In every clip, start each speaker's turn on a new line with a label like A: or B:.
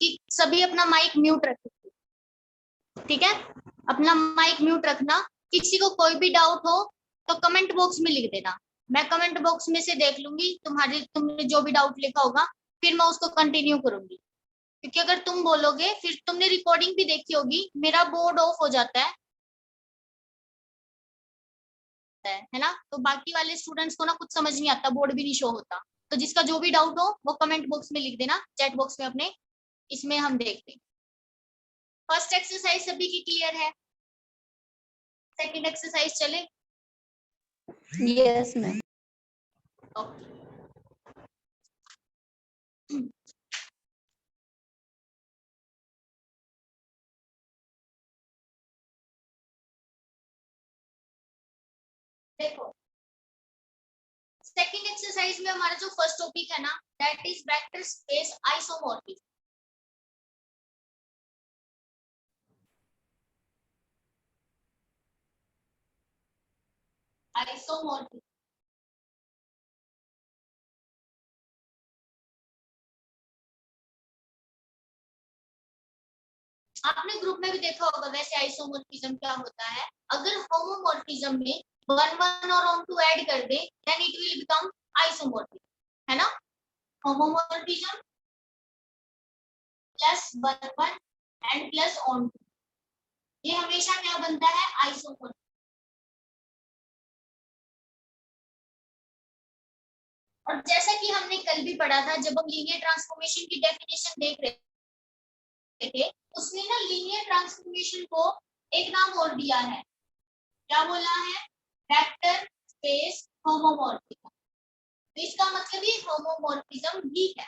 A: कि सभी अपना माइक म्यूट रखें, ठीक है? अपना माइक म्यूट रखना। किसी को कोई भी डाउट हो तो कमेंट बॉक्स में लिख देना, मैं कमेंट बॉक्स में से देख लूंगी तुमने जो भी डाउट लिखा होगा, फिर मैं उसको कंटिन्यू करूंगी। क्योंकि अगर तुम बोलोगे, फिर तुमने रिकॉर्डिंग भी देखी होगी, मेरा बोर्ड ऑफ हो जाता है ना? तो बाकी वाले स्टूडेंट्स को ना कुछ समझ नहीं आता, बोर्ड भी नहीं शो होता। तो जिसका जो भी डाउट हो वो कमेंट बॉक्स में लिख देना, चैट बॉक्स में अपने, इसमें हम देखते हैं। फर्स्ट एक्सरसाइज सभी की क्लियर है? सेकंड एक्सरसाइज चले?
B: Yes ma'am.
A: ओके। देखो, सेकंड एक्सरसाइज में हमारा जो फर्स्ट टॉपिक है ना, that is vector space isomorphism. Isomorphism आपने ग्रुप में भी देखा होगा। वैसे आइसोमॉर्फिज्म क्या होता है? अगर होमोमॉर्फिज्म में वन वन और ऑन टू ऐड कर दे, then it will become isomorphism, है ना? Homomorphism plus one one and plus onto, ये हमेशा क्या बनता है? आइसोमॉर्फिज्म। और जैसा कि हमने कल भी पढ़ा था, जब हम लीनियर ट्रांसफॉर्मेशन की डेफिनेशन देख रहे थे, उसने ना लीनियर ट्रांसफॉर्मेशन को एक नाम और दिया है। क्या बोला है? Vector space homomorphism. तो इसका मतलब ये होमोमॉर्फिज्म भी है।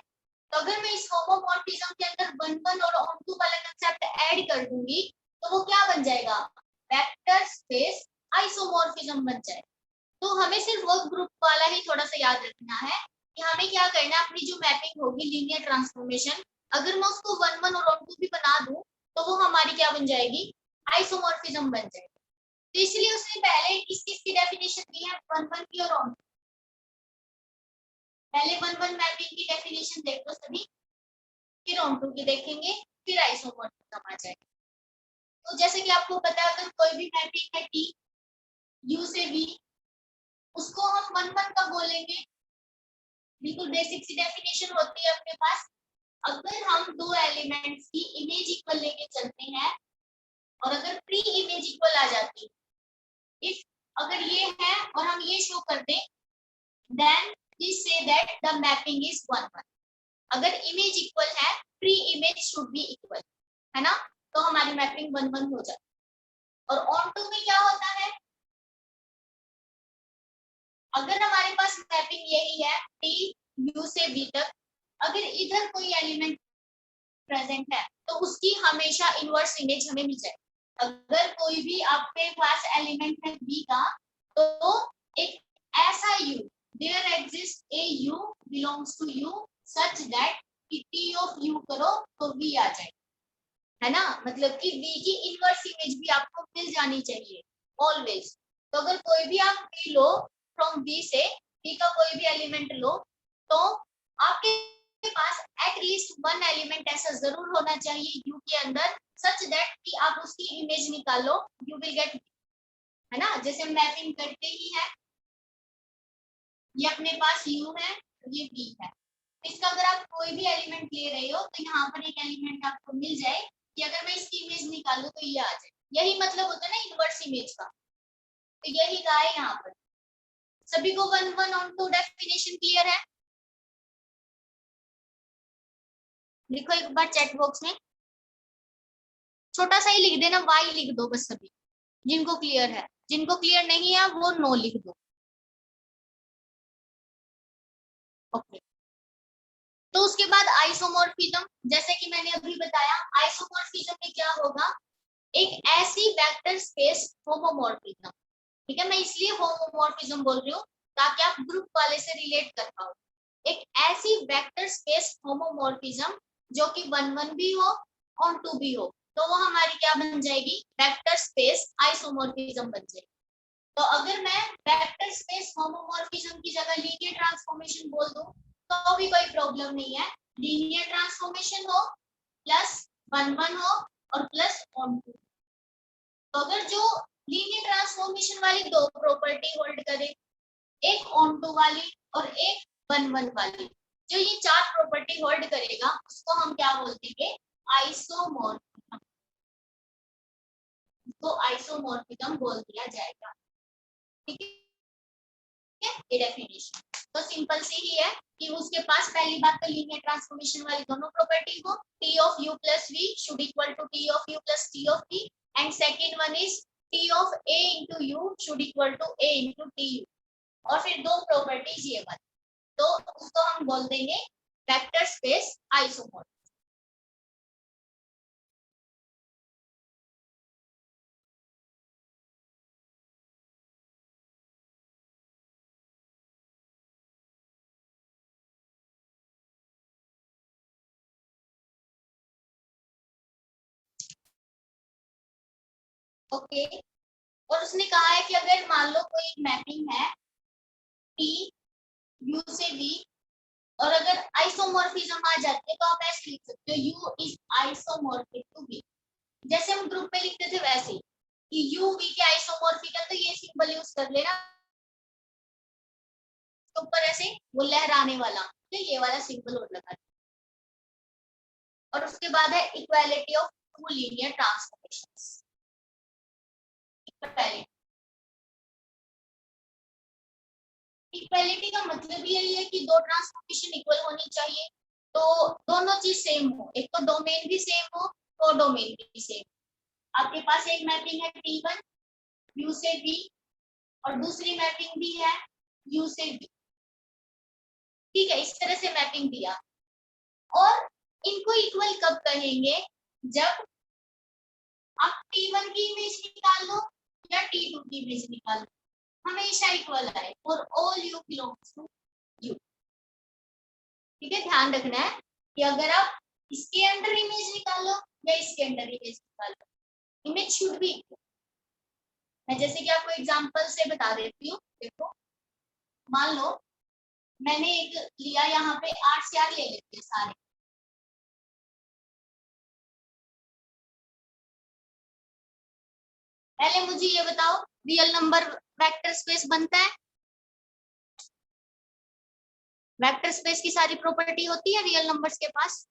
A: तो अगर मैं इस होमोमॉर्फिज्म के अंदर वन वन और ऑन टू वाला कंसेप्ट ऐड कर दूंगी, तो वो क्या बन जाएगा? वेक्टर स्पेस आइसोमॉर्फिज्म बन जाएगा। तो हमें सिर्फ वर्क ग्रुप वाला ही थोड़ा सा याद रखना है कि हमें क्या करना है। अपनी जो मैपिंग होगी लीनियर ट्रांसफॉर्मेशन, अगर मैं उसको वन वन और ऑन टू भी बना दूं, तो वो हमारी क्या बन जाएगी? आइसोमॉर्फिज्म बन जाएगी। तो इसलिए उसने पहले किस किस की डेफिनेशन दी है? वन वन की और ऑन टू। पहले वन वन मैपिंग की डेफिनेशन देख लो सभी, फिर ऑन टू की देखेंगे, फिर आइसोमॉर्फिज्म आ जाएगा। तो जैसे कि आपको पता है, अगर कोई भी मैपिंग है टी यू से वी, उसको हम वन वन का बोलेंगे। बिल्कुल बेसिक सी डेफिनेशन होती है अपने पास। अगर हम दो एलिमेंट्स की इमेज इक्वल लेके चलते हैं, और अगर प्री इमेज इक्वल आ जाती है, इफ अगर ये है और हम ये शो कर दें, then we say that the mapping is one one. अगर इमेज इक्वल है, pre image should be equal, है ना? तो हमारी मैपिंग वन वन हो जाती है। और ऑन टू में क्या होता है? अगर हमारे पास मैपिंग यही है टी यू से बी तक, अगर इधर कोई एलिमेंट प्रेजेंट है, तो उसकी हमेशा इनवर्स इमेज हमें मिल जाएगी। अगर कोई भी आपके पास एलिमेंट है बी का, तो एक ऐसा U, there exist a U belongs to U such that T of U करो तो वी आ जाए, है ना? मतलब कि वी की इनवर्स इमेज भी आपको मिल जानी चाहिए ऑलवेज। तो अगर कोई भी आप वी लो, फ्रॉम वी से वी का कोई भी एलिमेंट लो, तो आपके पास एटलीस्ट वन एलिमेंट ऐसा जरूर होना चाहिए यू के अंदर, सच दैट कि आप उसकी इमेज निकालो, यू विल गेट, है ना? जैसे मैपिंग करते ही है, ये अपने पास यू है, ये वी है। इसका अगर आप कोई भी एलिमेंट ले रहे हो, तो यहाँ पर एक एलिमेंट आपको मिल जाए कि अगर मैं इसकी इमेज निकालूं तो ये आ जाए। यही मतलब होता है ना इनवर्स इमेज का। तो यही कहा है यहाँ पर। सभी को one one onto definition clear है? लिखो एक बार चैट बॉक्स में, छोटा सा ही लिख देना, वाई लिख दो बस सभी, जिनको क्लियर है। जिनको क्लियर नहीं है वो नो लिख दो। ओके। तो उसके बाद आइसोमॉर्फिज्म, जैसे कि मैंने अभी बताया, आइसोमॉर्फिज्म में क्या होगा? एक ऐसी वेक्टर स्पेस होमोमॉर्फिज्म, ठीक है? मैं इसलिए होमोमॉर्फिज्म बोल रही हूँ ताकि आप ग्रुप वाले से रिलेट कर पाओ। एक ऐसी वेक्टर स्पेस होमोमॉर्फिज्म जो कि वन वन भी हो, ऑन टू भी हो, तो वो हमारी क्या बन जाएगी? वेक्टर स्पेस आइसोमॉर्फिज्म बन जाएगी। तो अगर मैं वेक्टर स्पेस होमोमॉर्फिज्म की जगह लीनियर ट्रांसफॉर्मेशन बोल दूं, तो भी कोई प्रॉब्लम नहीं है। लीनियर ट्रांसफॉर्मेशन हो प्लस 1 1 हो और प्लस ऑन टू। तो अगर जो लीनियर ट्रांसफॉर्मेशन वाली दो प्रॉपर्टी होल्ड करे, एक ऑन टू वाली और एक 1 1 वाली, जो ये चार प्रॉपर्टी होल्ड करेगा उसको हम क्या बोल देंगे, आइसोमॉर्फिज्म। तो आइसोमॉर्फिज्म बोल दिया जाएगा। ठीक है, ये डेफिनेशन तो सिंपल सी ही है कि उसके पास पहली बात तो लीनियर ट्रांसफॉर्मेशन वाली दोनों प्रॉपर्टी हो, t of u plus v should equal to t of u plus t of v, and second one is t of a into u should equal to a into tu, और फिर दो properties ये वाली, तो उसको हम बोल देंगे वेक्टर स्पेस आइसोमॉर्फिज्म। ओके, और उसने कहा है कि अगर मान लो कोई एक मैपिंग है T U से V, और अगर आइसोमॉर्फिज्म आ जाती है तो आप ऐसे लिख सकते हो U is isomorphic to V, जैसे हम ग्रुप में लिखते थे वैसे ही कि U V के आइसोमॉर्फिक है, तो ये सिंबल यूज कर लेना, तो ऊपर ऐसे वो लहराने वाला, तो ये वाला सिंबल और लगा। और उसके बाद है equality of two linear transformations. Equality का मतलब यही है कि दो ट्रांसफॉर्मेशन इक्वल होनी चाहिए, तो दोनों चीज सेम हो, एक तो डोमेन भी सेम हो तो डोमेन भी सेम। आपके पास एक मैपिंग है T1 U से V, और दूसरी मैपिंग भी है U से V। ठीक है, इस तरह से मैपिंग दिया, और इनको इक्वल कब कहेंगे, जब आप T1 की इमेज निकाल लो या T2 की इमेज निकाल लो, हमेशा इक्वल आए और all U belongs to U. ठीक है, ध्यान रखना है कि अगर आप इसके अंडर इमेज निकालो या इसके अंडर इमेज निकालो, इमेज शुड बी इक्वल। मैं जैसे कि आपको एग्जांपल से बता देती हूँ। देखो, मान लो मैंने एक लिया, यहाँ पे 8 से 8 ले लेते हैं सारे। पहले मुझे ये बताओ, रियल नंबर वेक्टर स्पेस बनता है? वेक्टर स्पेस की सारी प्रॉपर्टी होती है रियल नंबर्स के पास?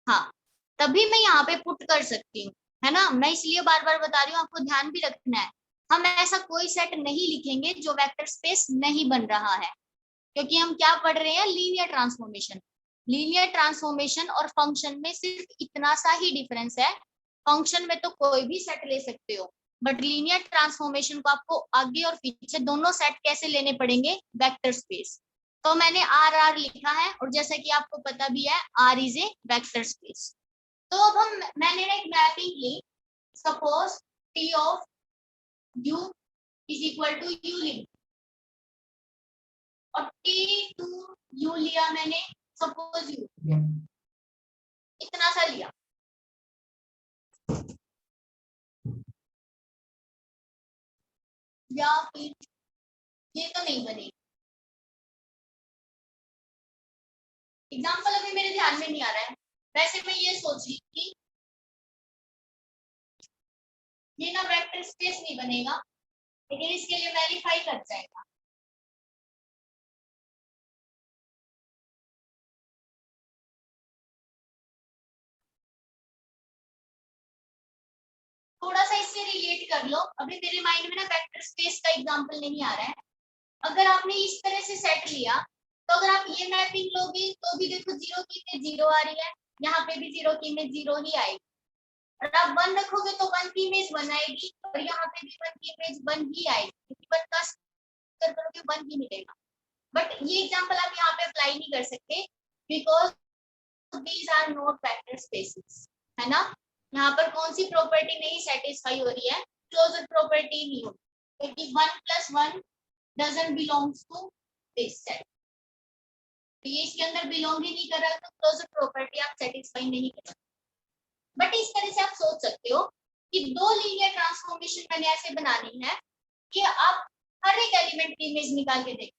A: हाँ, तभी मैं यहाँ पे पुट कर सकती हूँ, है ना। मैं इसलिए बार बार बता रही हूँ, आपको ध्यान भी रखना है। हम ऐसा कोई सेट नहीं लिखेंगे जो वेक्टर स्पेस नहीं बन रहा है, क्योंकि हम क्या पढ़ रहे हैं, लीनियर ट्रांसफॉर्मेशन। लीनियर ट्रांसफॉर्मेशन और फंक्शन में सिर्फ इतना सा ही डिफरेंस है, फंक्शन में तो कोई भी सेट ले सकते हो, बट लीनियर ट्रांसफॉर्मेशन को आपको आगे और पीछे दोनों सेट कैसे लेने पड़ेंगे, वेक्टर स्पेस। तो मैंने आर आर लिखा है, और जैसा कि आपको पता भी है R is a vector space. तो अब मैंने एक मैपिंग ली, suppose T of U is equal to U link, और टी टू यू लिया मैंने, सपोज यू इतना सा लिया, या फिर ये तो नहीं बनेगी। एग्जाम्पल अभी मेरे ध्यान में नहीं आ रहा है, वैसे मैं ये सोच रही थी ये ना वेक्टर स्पेस नहीं बनेगा, लेकिन इसके लिए वेरीफाई कर जाएगा। थोड़ा सा इससे रिलेट कर लो, अभी मेरे माइंड में ना वेक्टर स्पेस का एग्जांपल नहीं आ रहा है। अगर आपने इस तरह से सेट लिया, तो अगर आप ये मैपिंग लोगे तो भी देखो जीरो की इमेज जीरो आ रही है, यहाँ पे भी जीरो की इमेज जीरो ही आएगी। और आप वन रखोगे तो वन की इमेज वन आएगी, और यहाँ पे भी वन की इमेज वन ही आएगी, क्योंकि वन का स्क्वायर करोगे वन ही मिलेगा। बट ये एग्जांपल आप यहाँ पे अप्लाई नहीं कर सकते, because these are not vector spaces, है ना। यहाँ पर कौन सी प्रॉपर्टी नहीं सेटिस्फाई हो रही है, क्लोजर प्रॉपर्टी नहीं हो, क्योंकि 1 + 1 doesn't belongs to this set, तो ये इसके अंदर बिलोंग ही नहीं कर रहा, तो क्लोजर प्रॉपर्टी आप सेटिस्फाई नहीं कर सकते। बट इस तरह से आप सोच सकते हो कि दो लीनियर ट्रांसफॉर्मेशन मैंने ऐसे बनानी है कि आप हर एक एलिमेंट की इमेज निकाल के देखो,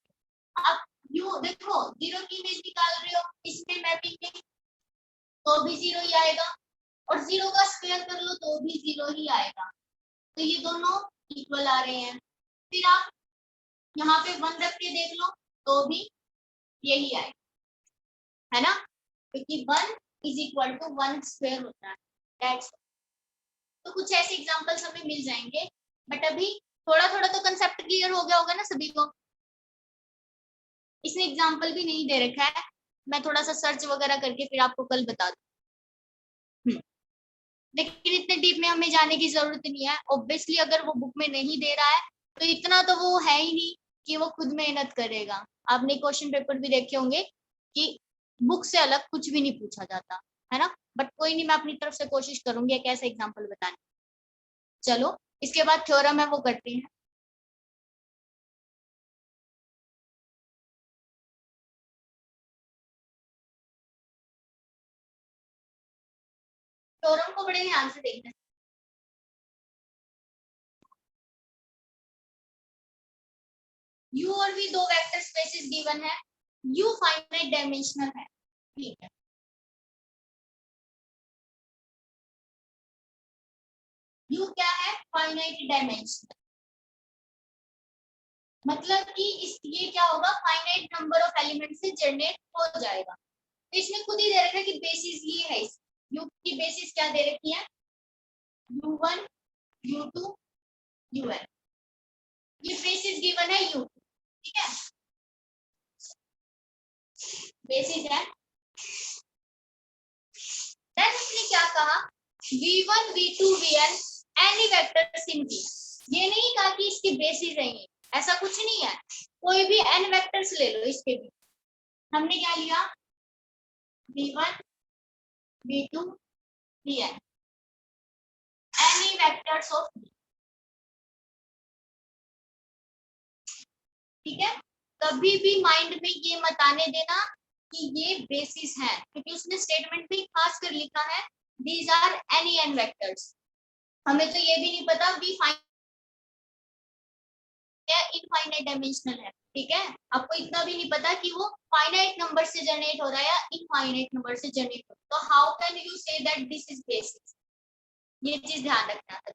A: आप यू देखो जीरो की इमेज निकाल रहे हो इसमें मैपिंग में तो भी जीरो ही आएगा और जीरो का स्क्वायर कर लो तो भी जीरो ही आएगा। तो ये दोनों इक्वल आ रहे हैं। फिर आप यहाँ पे वन रख के देख लो तो भी यही आएगा, है ना, क्योंकि one is equal to one square होता है। दैट्स तो कुछ ऐसे एग्जांपल्स हमें मिल जाएंगे, बट अभी थोड़ा थोड़ा तो कंसेप्ट क्लियर हो गया होगा ना सभी को। इसमें एग्जांपल भी नहीं दे रखा है, मैं थोड़ा सा सर्च वगैरह करके फिर आपको कल बता दूँ। लेकिन इतने डीप में हमें जाने की जरूरत नहीं है। ऑब्वियसली अगर वो बुक में नहीं दे रहा है तो इतना तो वो है ही नहीं कि वो खुद मेहनत करेगा। आपने क्वेश्चन पेपर भी देखे होंगे कि बुक से अलग कुछ भी नहीं पूछा जाता, है ना। बट कोई नहीं, मैं अपनी तरफ से कोशिश करूंगी एक ऐसा एग्जाम्पल बताने। चलो इसके बाद थ्योरम है वो करते हैं। थ्योरम को बड़े ध्यान से देखना। यू और भी दो वेक्टर स्पेसेस गिवन है। यू फाइनाइट डायमेंशनल है, ठीक है। यू क्या है, फाइनाइट डायमेंशनल, मतलब कि इस ये क्या होगा, फाइनाइट नंबर ऑफ एलिमेंट से जनरेट हो जाएगा। तो इसमें खुद ही दे रखा है कि बेसिस ये है, इस यू की बेसिस क्या दे रखी है, u1 u2 un, ये बेसिस गिवन है u, ठीक है, बेसिस है। देन उसने क्या कहा, v1 v2 vn any vectors in v, ये नहीं कहा कि इसकी बेसिस है ये, ऐसा कुछ नहीं है। कोई भी n वेक्टर्स ले लो इसके भी। हमने क्या लिया, v1 v2 vn any vectors of v, ठीक है। कभी भी माइंड में ये मत आने देना कि ये बेसिस है, क्योंकि उसने स्टेटमेंट में खास कर लिखा है these are any N vectors. हमें तो ये भी नहीं पता वी इनफाइनाइट डायमेंशनल है, ठीक है। आपको इतना भी नहीं पता कि वो फाइनाइट नंबर से जनरेट हो रहा है या इनफाइनाइट नंबर से जनरेट हो रहा है। तो how can you say that this is basis, ये चीज ध्यान रखना है।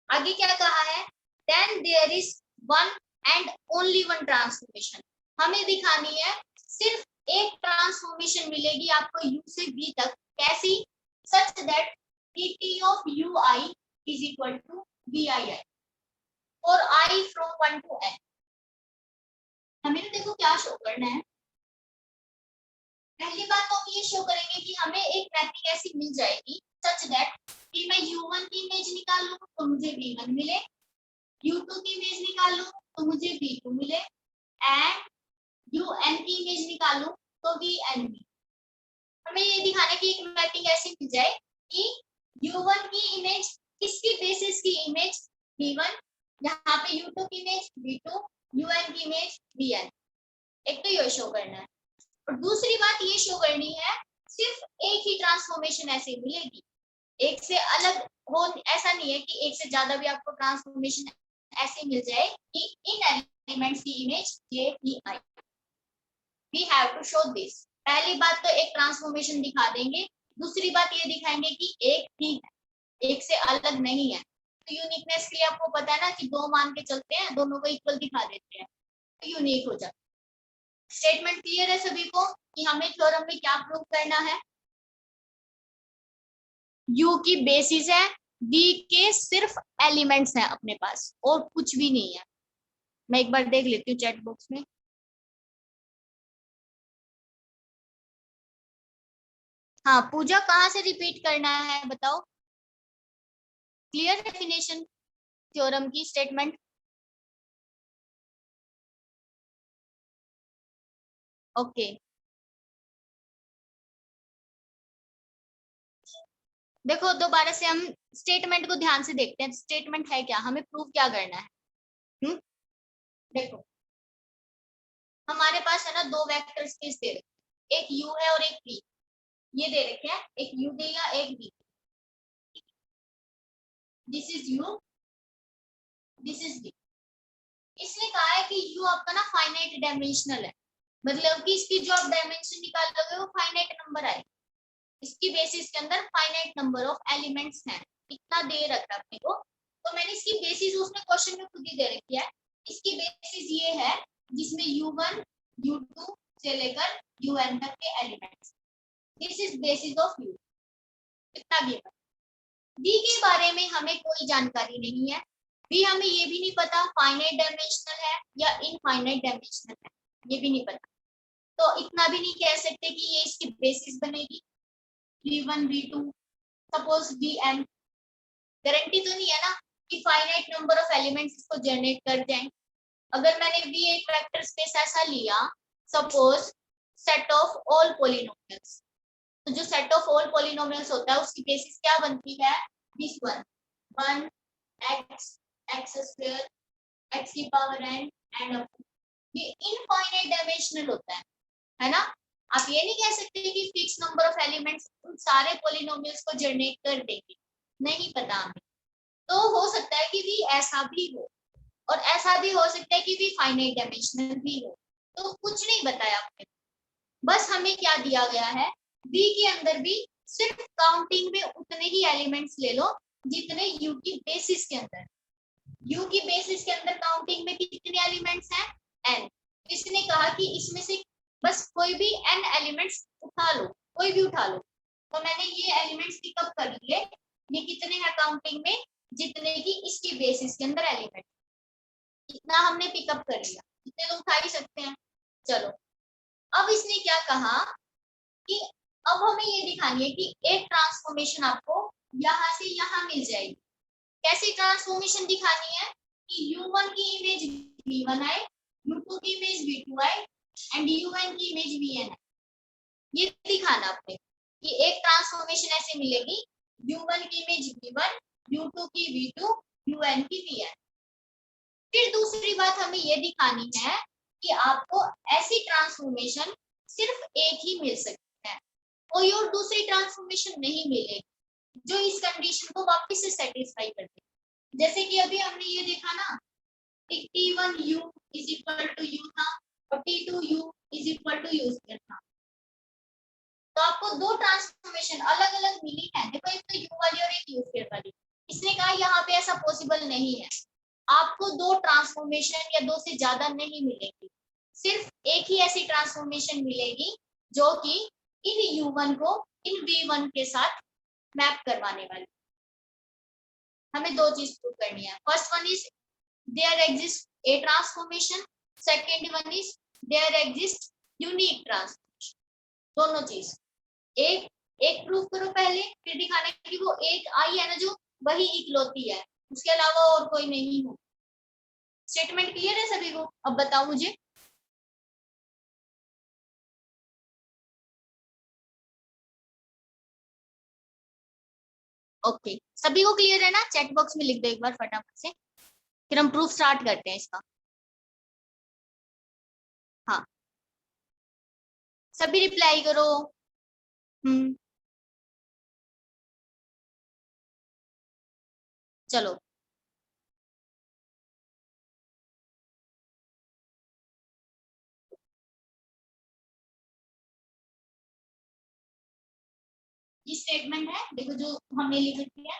A: आगे क्या कहा है, then there is one and only one transformation, हमें दिखानी है सिर्फ एक ट्रांसफॉर्मेशन मिलेगी आपको u से v तक, कैसी, such that dt of ui is equal to vii और i फ्रॉम 1 to n। हमें तो देखो क्या शो करना है, पहली बात तो हम ये शो करेंगे कि हमें एक मैपिंग ऐसी मिल जाएगी सच दैट कि मैं u1 की इमेज निकाल लूं तो मुझे v1 मिले, u2 की इमेज निकाल लूं तो मुझे v2 मिले, एंड un की इमेज निकाल लूं तो vn मिले। हमें ये दिखाना है कि एक मैपिंग ऐसी मिल जाए कि u1 की इमेज किसकी बेसिस की इमेज v1, यहाँ पे u2 की इमेज v2, un की इमेज vn। एक तो ये शो करना है और दूसरी बात ये शो करनी है सिर्फ एक ही ट्रांसफॉर्मेशन ऐसे मिलेगी, एक से अलग हो ऐसा नहीं है कि एक से ज्यादा भी आपको ट्रांसफॉर्मेशन ऐसे मिल जाए कि इन एलिमेंट्स की इमेज ये ही आई। We have to show this. पहली बात तो एक ट्रांसफॉर्मेशन दिखा देंगे, दूसरी बात ये दिखाएंगे कि एक ही है, एक से अलग नहीं है। तो यूनिकनेस के लिए आपको पता है ना कि दो मान के चलते हैं, दोनों को इक्वल दिखा देते हैं तो यूनिक हो जाता है। स्टेटमेंट क्लियर है सभी को कि हमें थ्योरम में क्या प्रूव करना है, u की बेसिस है, v के सिर्फ एलिमेंट्स हैं अपने पास और कुछ भी नहीं है। मैं एक बार देख लेती हूँ चैट बॉक्स में। हाँ पूजा, कहाँ से रिपीट करना है बताओ, क्लियर डेफिनेशन थ्योरम की स्टेटमेंट। ओके देखो दोबारा से हम स्टेटमेंट को ध्यान से देखते हैं। स्टेटमेंट है क्या, हमें प्रूव क्या करना है। देखो हमारे पास है ना दो वेक्टर स्पेस दे रखे, एक u है और एक v, ये दे रखे हैं, एक u देगा एक v, this is u, this is v। इसने कहा है कि u आपका ना फाइनाइट डायमेंशनल है, मतलब कि इसकी जो आप डायमेंशन निकालोगे वो फाइनाइट नंबर आए, इसकी बेसिस के अंदर फाइनाइट नंबर ऑफ एलिमेंट्स हैं, इतना दे रखा है अपने को। तो मैंने इसकी बेसिस उसने क्वेश्चन में खुद ही दे रखी है। इसकी बेसिस ये है जिसमें U1 U2 से लेकर UN तक के elements, this is basis of U। इतना भी बी के बारे में हमें कोई जानकारी नहीं है, बी हमें ये भी नहीं पता फाइनाइट डायमेंशनल है या इनफाइनाइट डायमेंशनल है, ये भी नहीं पता। तो इतना भी नहीं कह सकते कि ये इसकी बेसिस बनेगी V1 V2 suppose Vn, guarantee तो नहीं है ना कि फाइनाइट नंबर ऑफ एलिमेंट्स इसको जनरेट कर जाएं। अगर मैंने V एक वेक्टर स्पेस ऐसा लिया, suppose set of all polynomials, तो जो सेट ऑफ ऑल पॉलिनोमियल्स होता है उसकी बेसिस क्या बनती है, this one 1 x x square x की पावर n एंड अप, ये इनफाइनाइट डायमेंशनल होता है ना। आप ये नहीं कह सकते कि फिक्स नंबर ऑफ एलिमेंट्स उन सारे पॉलिनोमियल्स को जनरेट कर देंगे, नहीं पता हमें। तो हो सकता है कि भी ऐसा भी हो और ऐसा भी हो सकता है कि भी फाइनाइट डायमेंशनल भी हो, तो कुछ नहीं बताया आपने। बस हमें क्या दिया गया है, बी के अंदर भी सिर्फ काउंटिंग में उतने ही एलिमेंट्स ले लो जितने यू की बेसिस के अंदर, यू की बेसिस के अंदर काउंटिंग में कितने एलिमेंट्स हैं, एन। इसने कहा कि इसमें से बस कोई भी एन एलिमेंट्स उठा लो, कोई भी उठा लो। तो मैंने ये एलिमेंट्स पिकअप कर लिए, ये कितने हैं काउंटिंग में, जितने की इसकी बेसिस के अंदर एलिमेंट, इतना हमने पिकअप कर लिया, इतने तो उठा ही सकते हैं। चलो अब इसने क्या कहा कि अब हमें ये दिखानी है कि एक ट्रांसफॉर्मेशन आपको यहाँ से यहाँ मिल जाएगी। कैसी ट्रांसफॉर्मेशन दिखानी है कि U1 की इमेज V1 आए, U2 की इमेज V2 आए एंड UN की इमेज VN आए। ये दिखाना आपने कि एक ट्रांसफॉर्मेशन ऐसे मिलेगी, U1 की इमेज V1, U2 की V2, UN की VN। फिर दूसरी बात हमें ये दिखानी है कि आपको ऐसी ट्रांसफॉर्मेशन सिर्फ एक ही मिल सकती है, कोई और दूसरी ट्रांसफॉर्मेशन नहीं मिलेगी जो इस कंडीशन को वापस से सेटिस्फाई कर दे। जैसे कि अभी हमने ये देखा ना, T1U is equal to U था और T2U is equal to U square था। तो आपको दो ट्रांसफॉर्मेशन अलग अलग मिली है, देखो एक तो U वाली और एक U स्क्वायर वाली। इसने कहा यहाँ पे ऐसा पॉसिबल नहीं है, आपको दो ट्रांसफॉर्मेशन या दो से ज्यादा नहीं मिलेगी, सिर्फ एक ही ऐसी ट्रांसफॉर्मेशन मिलेगी जो कि इन U1 को इन V1 के साथ मैप करवाने वाली। हमें दो चीज प्रूव करनी है, first one is there exist a transformation, second one is there exist unique transformation. दोनों चीज एक एक प्रूव करो पहले, फिर दिखाना कि वो एक आई है ना जो वही इकलौती है, उसके अलावा और कोई नहीं हो। स्टेटमेंट क्लियर है सभी को? अब बताओ मुझे। ओके सभी को क्लियर है ना? चैट बॉक्स में लिख दो एक बार फटाफट से, फिर हम प्रूफ स्टार्ट करते हैं इसका। हाँ सभी रिप्लाई करो। हम्म चलो ये स्टेटमेंट है, देखो जो हमने लिख रखी है।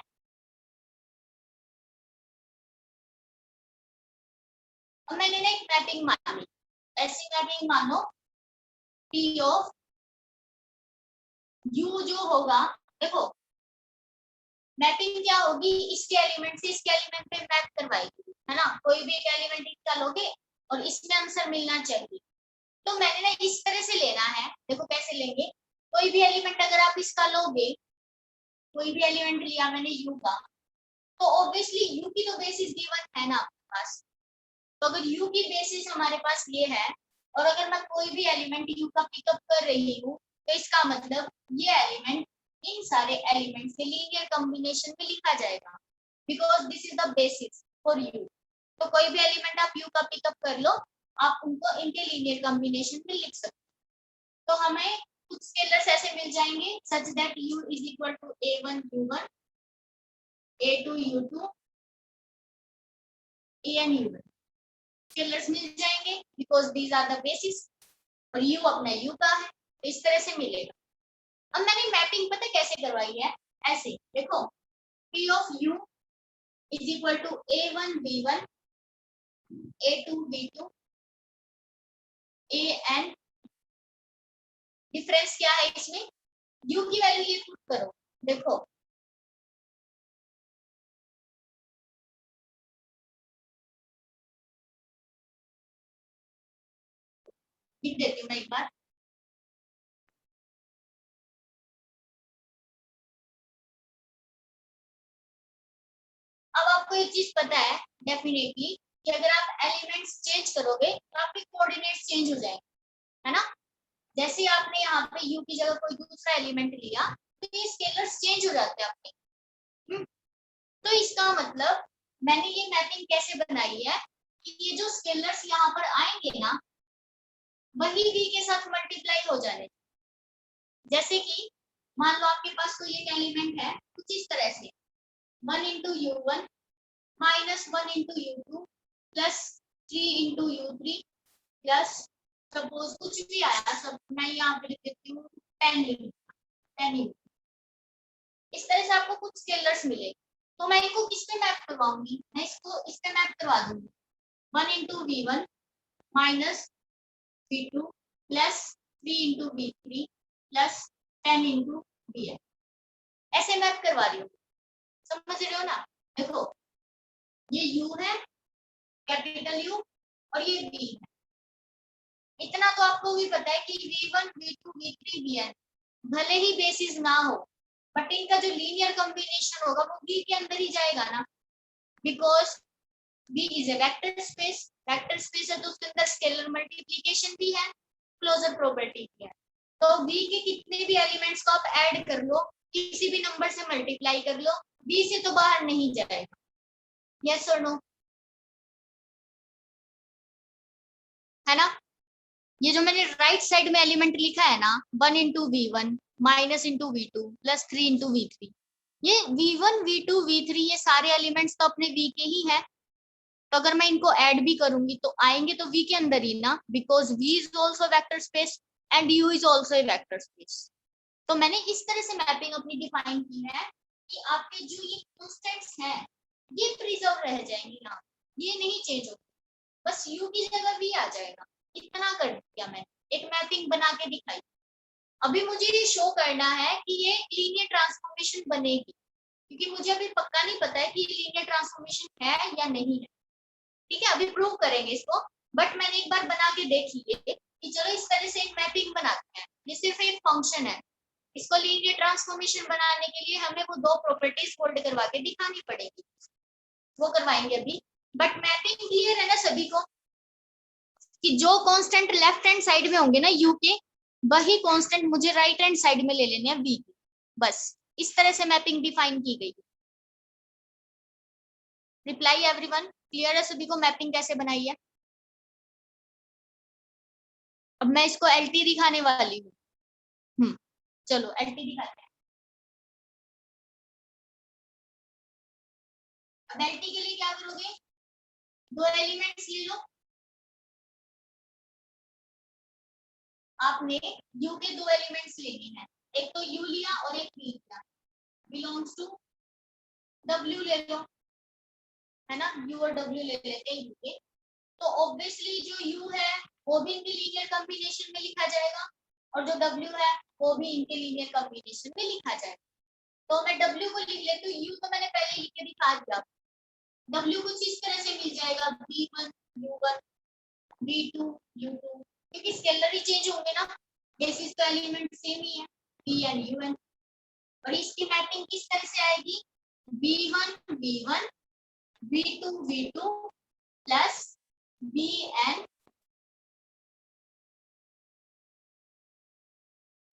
A: अब मैंने ना एक मैपिंग मानी, ऐसी मैपिंग मानो P ऑफ U जो होगा, देखो मैपिंग क्या होगी, इसके एलिमेंट से इसके एलिमेंट पे मैप करवाएगी, है ना। कोई भी एक एलिमेंट इसका लोगे और इसमें आंसर मिलना चाहिए। तो मैंने ना इस तरह से लेना है, देखो कैसे लेंगे। कोई भी एलिमेंट अगर आप इसका लोगे, कोई भी एलिमेंट लिया मैंने U का, तो ऑब्वियसली U की तो बेसिस गिवन है ना आपके पास। तो अगर U की बेसिस हमारे पास ये है और अगर मैं कोई भी एलिमेंट U का पिकअप कर रही हूँ, तो इसका मतलब ये एलिमेंट इन सारे एलिमेंट्स के लीनियर कॉम्बिनेशन में लिखा जाएगा, because this is the basis for U। तो कोई भी एलिमेंट आप U का पिकअप कर लो, आप उनको इनके लीनियर कॉम्बिनेशन में लिख सकते हो। तो हमें कुछ स्केलर्स ऐसे मिल जाएंगे such that U is equal to A1 U1, A2 U2, AN U1। Scalars मिल जाएंगे because these are the basis. और u अपना u का है, तो इस तरह से मिलेगा। अब मैंने मैपिंग पता कैसे करवाई है, ऐसे देखो, p of u is equal to a1 b1 a2 b2 an। Difference क्या है इसमें, u की वैल्यू ये पुट करो, देखो लिख देती हूँ मैं एक बार। अब आपको एक चीज पता है डेफिनेटली कि अगर आप एलिमेंट्स चेंज करोगे तो आपके कोऑर्डिनेट्स चेंज हो जाएंगे, है ना। जैसे आपने यहाँ पे u की जगह कोई दूसरा एलिमेंट लिया तो ये स्केलर्स चेंज हो जाते हैं आपके। तो इसका मतलब मैंने ये मैपिंग कैसे बनाई है कि ये जो स्केलर्स यहाँ पर आएंगे ना, वही v के साथ मल्टीप्लाई हो जाने। जैसे कि मान लो आपके पास कोई एक एलिमेंट है कुछ इस तरह से 1 into u1 minus 1 into u2 plus 3 into u3 plus suppose कुछ भी आया, सब मैं यहाँ पे लिख देती हूँ 10 इस तरह से आपको कुछ स्केलर्स मिले, तो मैं इनको किस पे मैप करवाऊंगी, मैं इसको इस पे मैप करवा दूंगी 1 into v1 minus v2 plus 3 into v3 plus 10 into vn, ऐसे मैप करवा रही हूँ। समझ रहे हो ना, देखो ये u है कैपिटल U और ये v है। इतना तो आपको भी पता है कि v1 v2 v3 vn भले ही बेसिस ना हो, बट इनका जो लीनियर कॉम्बिनेशन होगा वो v के अंदर ही जाएगा ना, because v is a vector space. Vector space है तो उसके अंदर स्केलर मल्टीप्लिकेशन भी है, क्लोजर प्रॉपर्टी भी है। तो v के कितने भी एलिमेंट्स को आप ऐड कर लो, किसी भी नंबर से मल्टीप्लाई कर लो, v से तो बाहर नहीं जाएगा। यस और नो, है ना। ये जो मैंने राइट साइड में एलिमेंट लिखा है ना 1 into v1 minus into v2 plus 3 into v3, ये v1 v2 v3 ये सारे एलिमेंट्स तो अपने v के ही है। तो अगर मैं इनको ऐड भी करूंगी तो आएंगे तो v के अंदर ही ना, because v is also vector space and u is also a vector space. तो मैंने इस तरह से मैपिंग अपनी डिफाइन की है कि आपके जो ये कॉन्स्टेंट्स हैं ये प्रिजर्व रह जाएंगे ना, ये नहीं चेंज होगी, बस u की जगह v आ जाएगा। इतना कर दिया मैंने, एक मैपिंग बना के दिखाई। अभी मुझे ये शो करना है कि ये लीनियर ट्रांसफॉर्मेशन बनेगी, क्योंकि मुझे अभी पक्का नहीं पता है कि ये लीनियर ट्रांसफॉर्मेशन है या नहीं है। ठीक है, अभी प्रूव करेंगे इसको, बट मैंने एक बार बना के देख लिए कि चलो इस तरह से एक मैपिंग बनाते हैं। ये सिर्फ एक फंक्शन है, इसको लीनियर ट्रांसफॉर्मेशन बनाने के लिए हमें वो दो प्रॉपर्टीज होल्ड करवा के दिखानी पड़ेगी, वो करवाएंगे अभी। बट मैपिंग क्लियर है ना सभी को कि जो कांस्टेंट लेफ्ट हैंड साइड में होंगे ना u के, वही कांस्टेंट मुझे राइट हैंड साइड में ले लेने हैं v के। बस इस तरह से मैपिंग डिफाइन की गई। रिप्लाई एवरीवन, क्लियर है सभी को मैपिंग कैसे बनाई है। अब मैं इसको एलटी दिखाने वाली हूँ। चलो एलटी दिखाते हैं। अब एलटी के लिए क्या करोगे, दो एलिमेंट्स ले लो, आपने u के दो एलिमेंट्स लेने हैं, एक तो u लिया और एक v लिया, बिलोंग्स टू w ले लो, है ना, u और w ले लेते हैं u के। तो ऑब्वियसली जो u है वो भी इनके लीनियर कॉम्बिनेशन में लिखा जाएगा और जो w है वो भी इनके लीनियर कॉम्बिनेशन में लिखा जाएगा। तो मैं w को लिख लेती हूँ, u तो मैंने पहले लिख के दिखा दिया, w कुछ इस तरह से मिल जाएगा v1 u1 v2 u2, क्योंकि स्केलर ही चेंज होंगे ना, बेसिस तो एलिमेंट सेम ही है v एंड un। और इसकी मैपिंग किस तरह से आएगी, v1 v1 v2 v2 plus vn।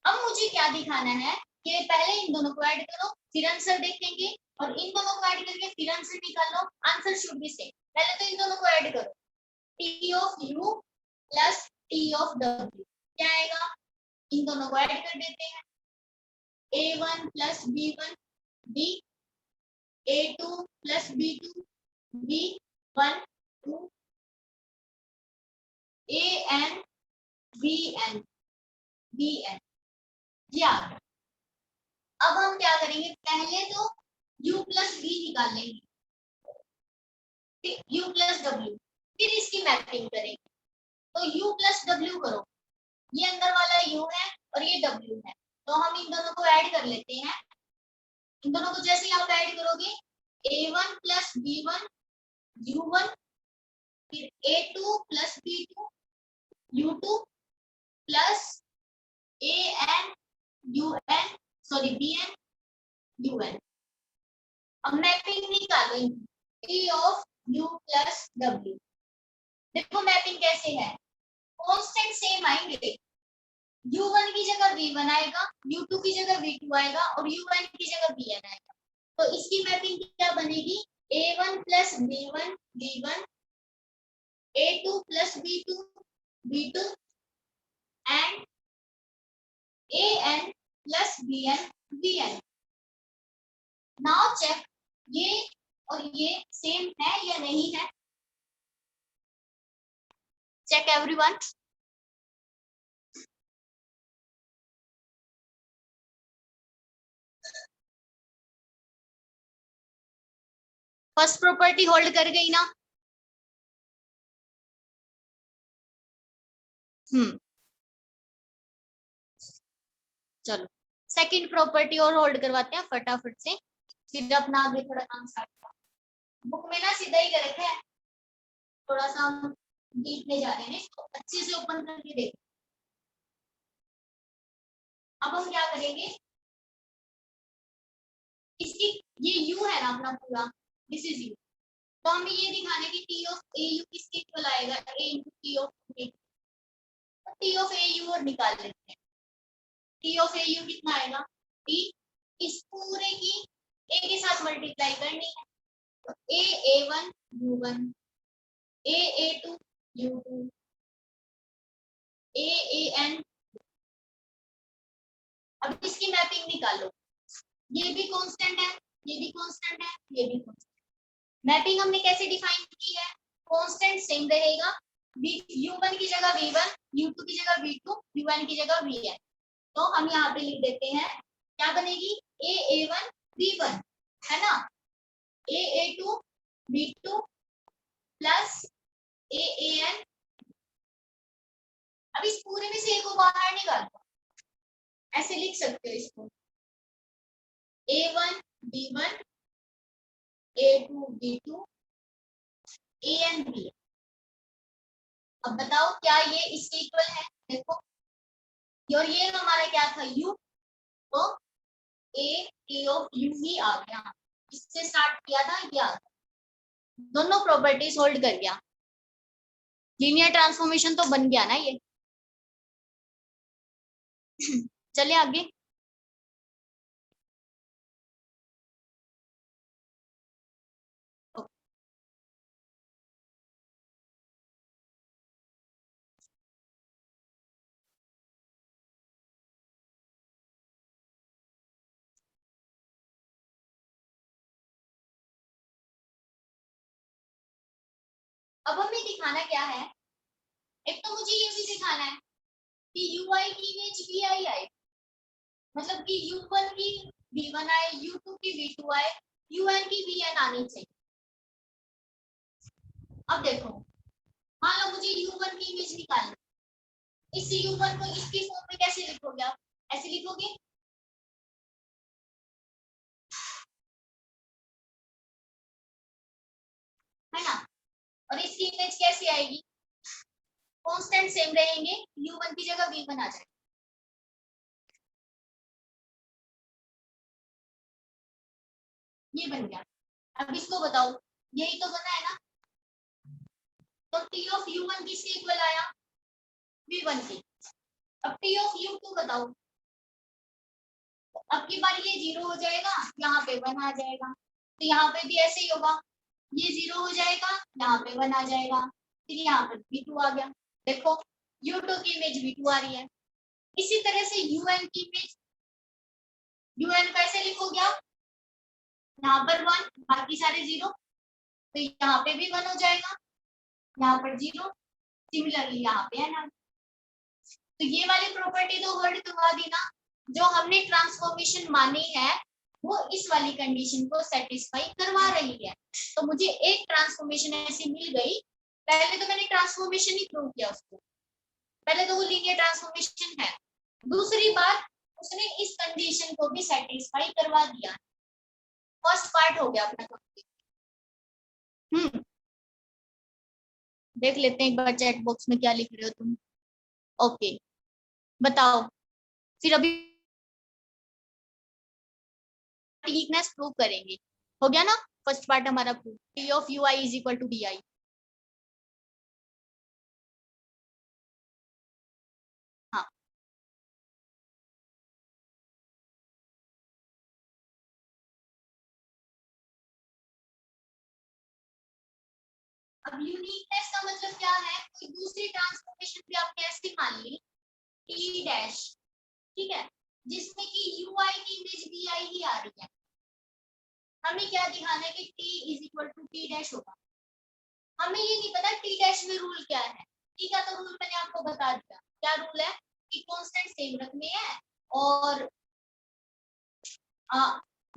A: अब मुझे क्या दिखाना है कि पहले इन दोनों को ऐड करो फिर आंसर देखेंगे, और इन दोनों को ऐड करके फिर आंसर निकालो, आंसर शुड बी सेम। पहले तो इन दोनों को ऐड करो, t of u plus t of w क्या आएगा, इन दोनों को ऐड कर देते हैं, a1 plus b1 b, a2 plus b2 b, 1 2 an B N ये आ गया। अब हम क्या करेंगे, पहले तो u प्लस v निकाल लेंगे, u प्लस w, फिर इसकी मैपिंग करेंगे। तो u प्लस w करो, ये अंदर वाला u है और ये w है, तो हम इन दोनों को ऐड कर लेते हैं। इन दोनों को जैसे आप ऐड करोगे, a1 प्लस b1 u1, फिर a2 plus b2 u2 plus an un, sorry bn un। अब मैपिंग निकालो p of u plus w। देखो मैपिंग कैसे है, कांस्टेंट सेम आएंगे, u1 की जगह v1 आएगा, u2 की जगह v2 आएगा और un की जगह vn आएगा। तो इसकी मैपिंग क्या बनेगी, a1 plus b1 v1, a2 plus b2 v2 and an plus bn vn। Now check ये और ये सेम है या नहीं है, check everyone. First property hold कर गई ना। चलो सेकंड प्रॉपर्टी और होल्ड करवाते हैं फटाफट से, फिर अपना आगे थोड़ा काम स्टार्ट। बुक में ना सीधा ही कर रखा है, थोड़ा सा हम डीप में जा रहे हैं, इसको अच्छे से ओपन करके देखो। अब हम क्या करेंगे, इसकी ये u है ना अपना पूरा, दिस इज u, तो हमें ये दिखाना है कि t ऑफ au किसके इक्वल आएगा, a into t of a। t of au और निकाल लेते हैं, t ऑफ au कितना आएगा, t इस पूरे की a के साथ मल्टीप्लाई करनी है, तो a a1 u1, a a2 u2, a an। अब इसकी मैपिंग निकालो, ये भी कांस्टेंट है, ये भी कांस्टेंट है, ये भी कांस्टेंट। मैपिंग हमने कैसे डिफाइन की है, कांस्टेंट सेम रहेगा, u1 की जगह v1, u2 की जगह v2, un की जगह vn। तो हम यहाँ पे लिख देते हैं, क्या बनेगी, a a1 v1 है ना, a a2 v2 plus a an। अब इस पूरे में से a को बाहर निकालो, ऐसे लिख सकते हो इसको, a1 b1 a2 b2 an b। अब बताओ क्या ये इसके इक्वल है, देखो और ये हमारा क्या था u, तो a t ऑफ u ही आ गया, इससे स्टार्ट किया था, ये आ गया, दोनों प्रॉपर्टीज होल्ड कर गया, लीनियर ट्रांसफॉर्मेशन तो बन गया ना ये। चलिए आगे। अब हमें दिखाना क्या है, एक तो मुझे ये भी दिखाना है कि ui की इमेज vi आए, मतलब कि u1 की v1 आए, u2 की v2 आए, un की vn आनी चाहिए। अब देखो मान लो मुझे u1 की इमेज निकालनी, इस u1 को इसकी फॉर्म में कैसे लिखोगे आप, ऐसे लिखोगे है ना, और इसकी इमेज कैसे आएगी, कांस्टेंट सेम रहेंगे, u1 की जगह v1 आ जाएगा, ये बन गया। अब इसको बताओ, यही तो बना है ना, तो t ऑफ u1 किसके इक्वल आया, v1 की। अब t ऑफ u2 बताओ, अब की बार ये 0 हो जाएगा, यहाँ पे 1 आ जाएगा, तो यहाँ पे भी ऐसे ही होगा, ये 0 हो जाएगा, यहाँ पे 1 आ जाएगा, फिर यहाँ पर v2 आ गया। देखो u2 की इमेज v2 आ रही है। इसी तरह से un की इमेज, un कैसे लिखोगे आप, यहाँ पर 1, बाकी सारे 0, तो यहाँ पे भी 1 हो जाएगा, यहाँ पर 0, सिमिलरली यहाँ पे है ना। तो ये वाली प्रॉपर्टी तो होल्ड करवा दी ना, जो हमने ट्रांसफॉर्मेशन मानी है वो इस वाली कंडीशन को सेटिस्फाई करवा रही है। तो मुझे एक ट्रांसफॉर्मेशन ऐसी मिल गई, पहले तो मैंने ट्रांसफॉर्मेशन ही प्रूव किया उसको, पहले तो वो लीनियर ट्रांसफॉर्मेशन है। दूसरी बात, उसने इस कंडीशन को भी सेटिस्फाई करवा दिया। फर्स्ट पार्ट हो गया अपना कंप्लीट। देख लेते हैं एक बार चैट बॉक्स में क्या लिख रहे हो तुम। ओके, बताओ फिर अभी वीकनेस प्रूव करेंगे। हो गया ना फर्स्ट पार्ट हमारा prove, T of U I is equal to D I. हाँ, अब यूनिकनेस का मतलब क्या है, कोई दूसरी ट्रांसफॉर्मेशन भी आपने ऐसी मान ली टी डैश, ठीक है, जिसमें कि यू आई की इमेज वी आई ही आ रही है। हमें क्या दिखाना है कि T is equal to T dash होगा। हमें ये नहीं पता टी डैश में रूल क्या है। टी का तो रूल मैंने आपको बता दिया, क्या रूल है कि कांस्टेंट सेम रखने हैं और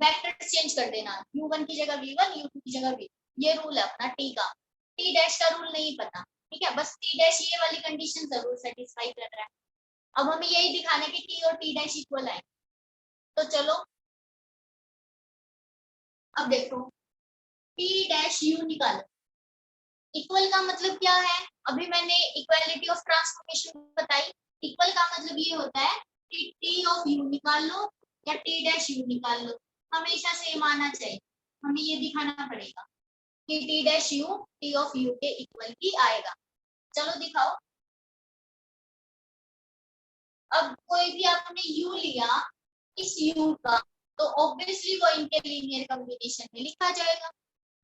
A: वेक्टर चेंज कर देना, u1 की जगह v1, u2 की जगह v, ये रूल है अपना टी का। टी डैश का रूल नहीं पता, ठीक है, बस टी डैश ये वाली कंडीशन जरूर सेटिस्फाई कर रहा है। अब हमें यही दिखाना है कि टी और टी डैश इक्वल है। तो चलो अब देखो, टी डैश यू निकालो। इक्वल का मतलब क्या है, अभी मैंने इक्वालिटी ऑफ ट्रांसफॉर्मेशन बताई। इक्वल का मतलब ये होता है कि टी ऑफ यू निकाल लो या टी डैश यू निकाल लो, हमेशा सेम आना चाहिए। हमें ये दिखाना पड़ेगा कि T dash U T of you के इक्वल ही आएगा। चलो दिखाओ। अब कोई भी आपने यू लिया इस यू का, तो ऑब्वियसली वो इनके लीनियर कॉम्बिनेशन में लिखा जाएगा।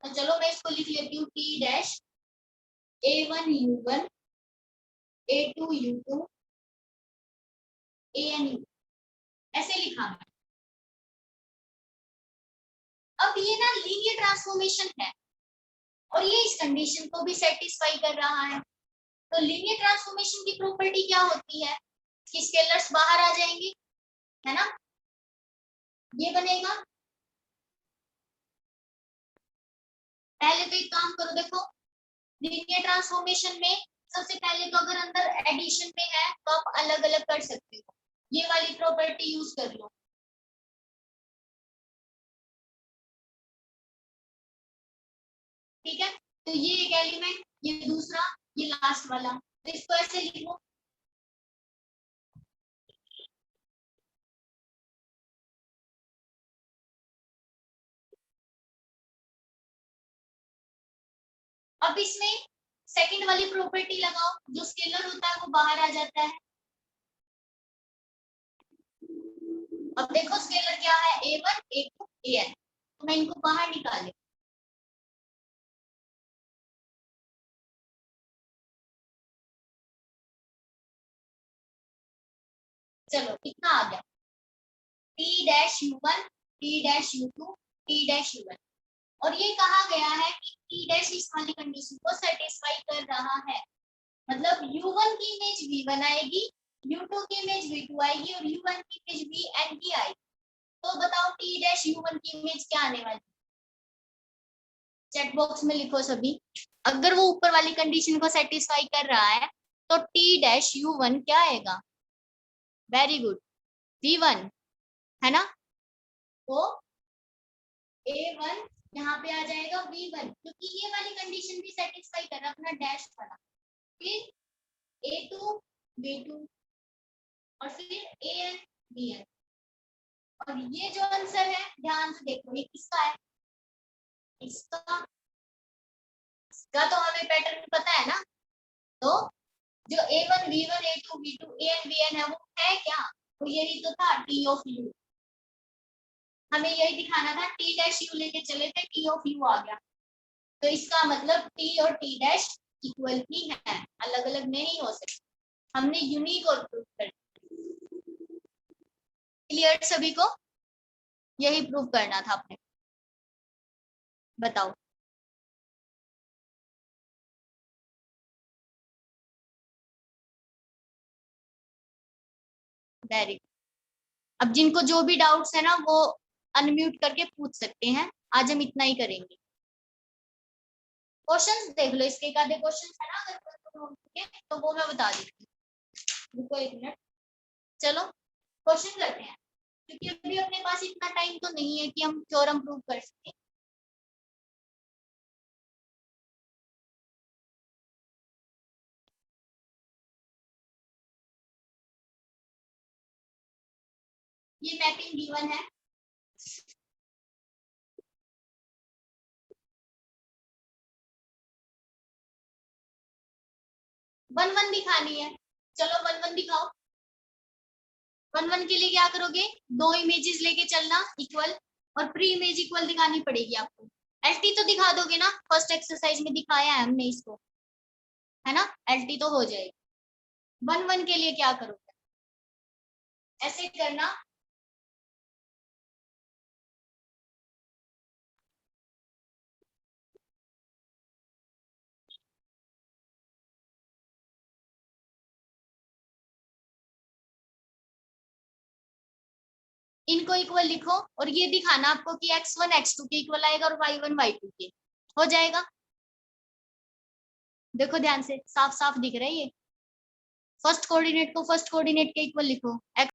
A: तो चलो मैं इसको लिख लेती हूँ T dash a1 u1 a2 u2 an u, ऐसे लिखा है। अब ये ना लीनियर ट्रांसफॉर्मेशन है और ये इस कंडीशन को भी सेटिस्फाई कर रहा है। तो लीनियर ट्रांसफॉर्मेशन की प्रॉपर्टी क्या होती है कि स्केलर्स बाहर आ जाएंगे, है ना, ये बनेगा। पहले तो एक काम करो, देखो लीनियर ट्रांसफॉर्मेशन में सबसे पहले तो अगर अंदर एडिशन में है तो आप अलग अलग कर सकते हो, ये वाली प्रॉपर्टी यूज कर लो। ठीक है, तो ये एक एलिमेंट, ये दूसरा, ये लास्ट वाला, तो इसको ऐसे लिखो। अब इसमें सेकंड वाली प्रॉपर्टी लगाओ, जो स्केलर होता है वो बाहर आ जाता है। अब देखो स्केलर क्या है, a1 a2 an, तो मैं इनको बाहर निकाले। चलो कितना आ गया, t dash u1 t dash u2 t dash u1, और ये कहा गया है कि t डैश इस वाली कंडीशन को सेटिस्फाई कर रहा है। मतलब u1 की इमेज v1 आएगी, u2 की इमेज v2 आएगी और u1 की इमेज vn की आएगी। तो बताओ t डैश u1 की इमेज क्या आने वाली, चैट बॉक्स में लिखो सभी। अगर वो ऊपर वाली कंडीशन को सेटिस्फाई कर रहा है तो t डैश u1 क्या आएगा, वेरी गुड, v1, है ना। तो a1 यहाँ पे आ जाएगा v1, क्योंकि ये वाली कंडीशन भी सेटिस्फाई कर रहा है अपना डैश वाला। फिर a2 v2 और फिर an vn, और ये जो आंसर है ध्यान से देखो ये किसका है, इसका, इसका तो हमें पैटर्न पता है ना। तो जो a1 v1 a2 v2 an vn है वो है क्या, तो यही तो था t ऑफ u। हमें यही दिखाना था, t डैश u लेके चले थे, t ऑफ u आ गया। तो इसका मतलब t और t डैश इक्वल ही है, अलग अलग नहीं हो सकते। हमने यूनिक और प्रूफ कर, क्लियर सभी को, यही प्रूफ करना था आपने। बताओ। Very good. अब जिनको जो भी डाउट्स है ना वो अनम्यूट करके पूछ सकते हैं। आज हम इतना ही करेंगे। क्वेश्चंस देख लो, इसके एक आधे क्वेश्चंस है ना अगर कोई नोट के, तो वो मैं बता देती हूँ। रुको एक मिनट। चलो क्वेश्चन करते हैं, क्योंकि अभी अपने पास इतना टाइम तो नहीं है कि हम थ्योरम प्रूव कर सकें। ये मैपिंग गिवन है। 1 1 दिखानी है। चलो 1 1 दिखाओ। 1 1 के लिए क्या करोगे, दो इमेजेस लेके चलना इक्वल, और प्री इमेज इक्वल दिखानी पड़ेगी आपको। एलटी तो दिखा दोगे ना, फर्स्ट एक्सरसाइज में दिखाया है हमने इसको, है ना, एलटी तो हो जाएगी। 1 1 के लिए क्या करोगे, ऐसे करना। इनको इक्वल लिखो और ये दिखाना आपको कि x1 x2 के इक्वल आएगा और y1 y2 के। हो जाएगा। देखो ध्यान से, साफ साफ दिख रहा है ये। फर्स्ट कोऑर्डिनेट को फर्स्ट कोऑर्डिनेट के इक्वल लिखो।